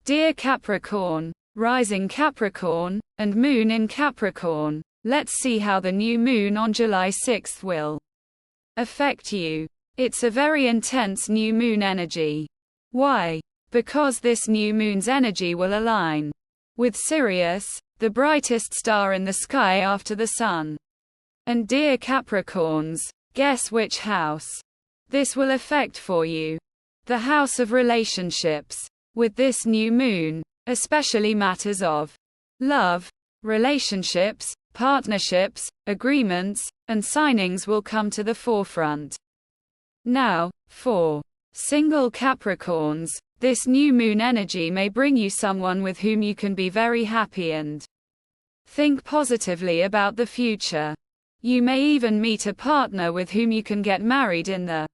Dear Capricorn, rising Capricorn, and moon in Capricorn, let's see how the new moon on July 6th will affect you. It's a very intense new moon energy. Why? Because this new moon's energy will align with Sirius, the brightest star in the sky after the sun. And dear Capricorns, guess which house this will affect for you? The house of relationships. With this new moon, especially matters of love, relationships, partnerships, agreements, and signings will come to the forefront. Now, for single Capricorns, this new moon energy may bring you someone with whom you can be very happy and think positively about the future. You may even meet a partner with whom you can get married in the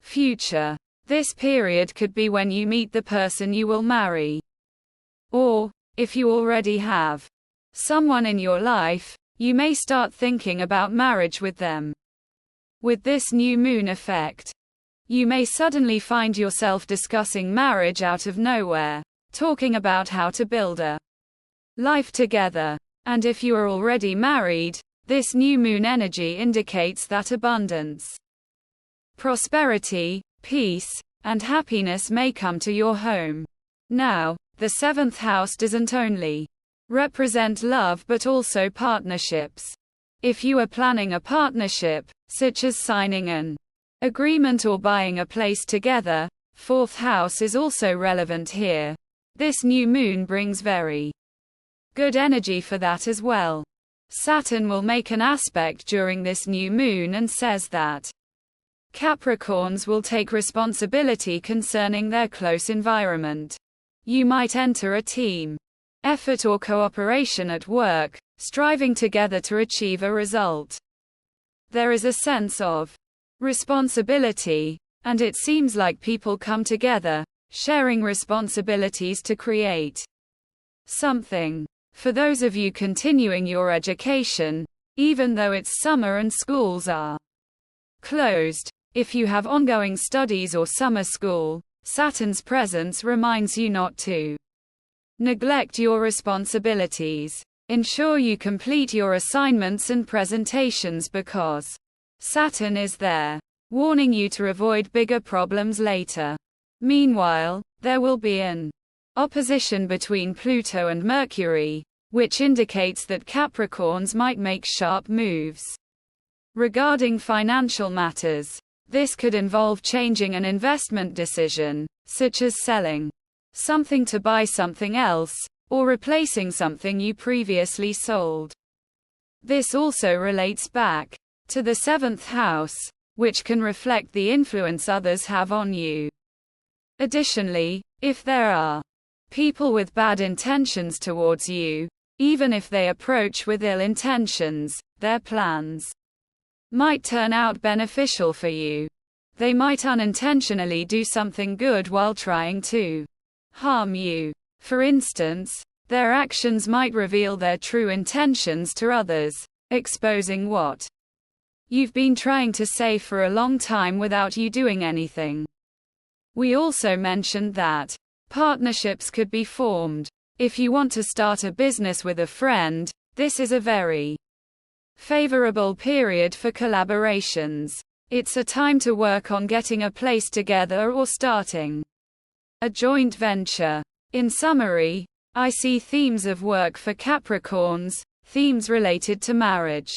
future. This period could be when you meet the person you will marry. Or, if you already have someone in your life, you may start thinking about marriage with them. With this new moon effect, you may suddenly find yourself discussing marriage out of nowhere, talking about how to build a life together. And if you are already married, this new moon energy indicates that abundance, prosperity, peace, and happiness may come to your home. Now, the 7th house doesn't only represent love but also partnerships. If you are planning a partnership, such as signing an agreement or buying a place together, 4th house is also relevant here. This new moon brings very good energy for that as well. Saturn will make an aspect during this new moon and says that Capricorns will take responsibility concerning their close environment. You might enter a team effort or cooperation at work, striving together to achieve a result. There is a sense of responsibility, and it seems like people come together, sharing responsibilities to create something. For those of you continuing your education, even though it's summer and schools are closed, if you have ongoing studies or summer school, Saturn's presence reminds you not to neglect your responsibilities. Ensure you complete your assignments and presentations because Saturn is there, warning you to avoid bigger problems later. Meanwhile, there will be an opposition between Pluto and Mercury, which indicates that Capricorns might make sharp moves regarding financial matters. This could involve changing an investment decision, such as selling something to buy something else, or replacing something you previously sold. This also relates back to the 7th house, which can reflect the influence others have on you. Additionally, if there are people with bad intentions towards you, even if they approach with ill intentions, their plans might turn out beneficial for you. They might unintentionally do something good while trying to harm you. For instance, their actions might reveal their true intentions to others, exposing what you've been trying to say for a long time without you doing anything. We also mentioned that partnerships could be formed. If you want to start a business with a friend, this is a very favorable period for collaborations. It's a time to work on getting a place together or starting a joint venture. In summary, I see themes of work for Capricorns, themes related to marriage,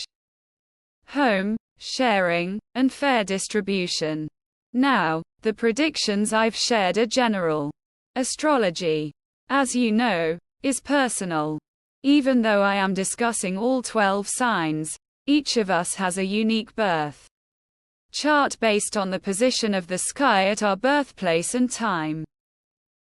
home, sharing, and fair distribution. Now, the predictions I've shared are general. Astrology, as you know, is personal. Even though I am discussing all 12 signs, each of us has a unique birth chart based on the position of the sky at our birthplace and time.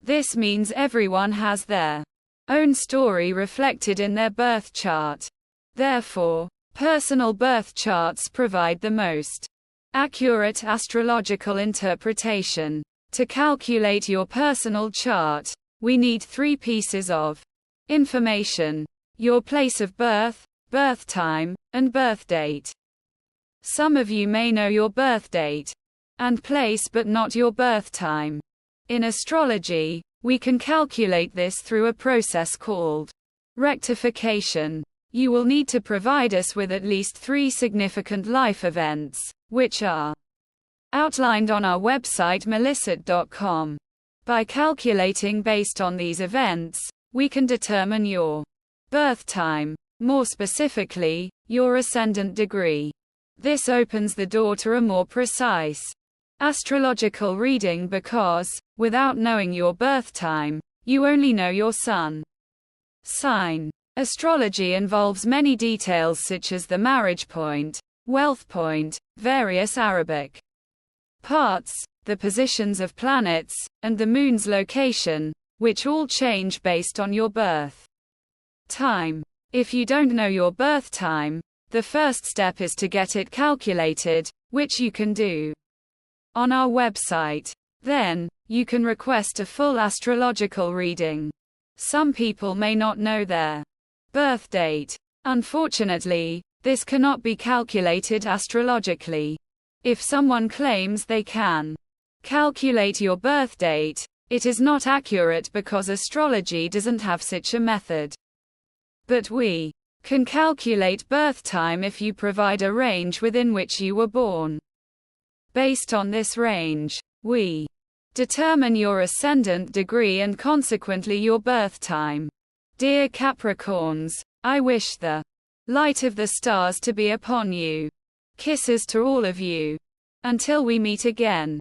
This means everyone has their own story reflected in their birth chart. Therefore, personal birth charts provide the most accurate astrological interpretation. To calculate your personal chart, we need 3 pieces of information: your place of birth, birth time, and birth date. Some of you may know your birth date and place but not your birth time. In astrology, We can calculate this through a process called rectification. You will need to provide us with at least 3 significant life events, which are outlined on our website melissat.com. By calculating based on these events, we can determine your birth time, more specifically, your ascendant degree. This opens the door to a more precise astrological reading because, without knowing your birth time, you only know your sun sign. Astrology involves many details such as the marriage point, wealth point, various Arabic parts, the positions of planets, and the moon's location, which all change based on your birth time. If you don't know your birth time, the first step is to get it calculated, which you can do on our website. Then, you can request a full astrological reading. Some people may not know their birth date. Unfortunately, this cannot be calculated astrologically. If someone claims they can calculate your birth date, it is not accurate because astrology doesn't have such a method. But we can calculate birth time if you provide a range within which you were born. Based on this range, we determine your ascendant degree and consequently your birth time. Dear Capricorns, I wish the light of the stars to be upon you. Kisses to all of you. Until we meet again.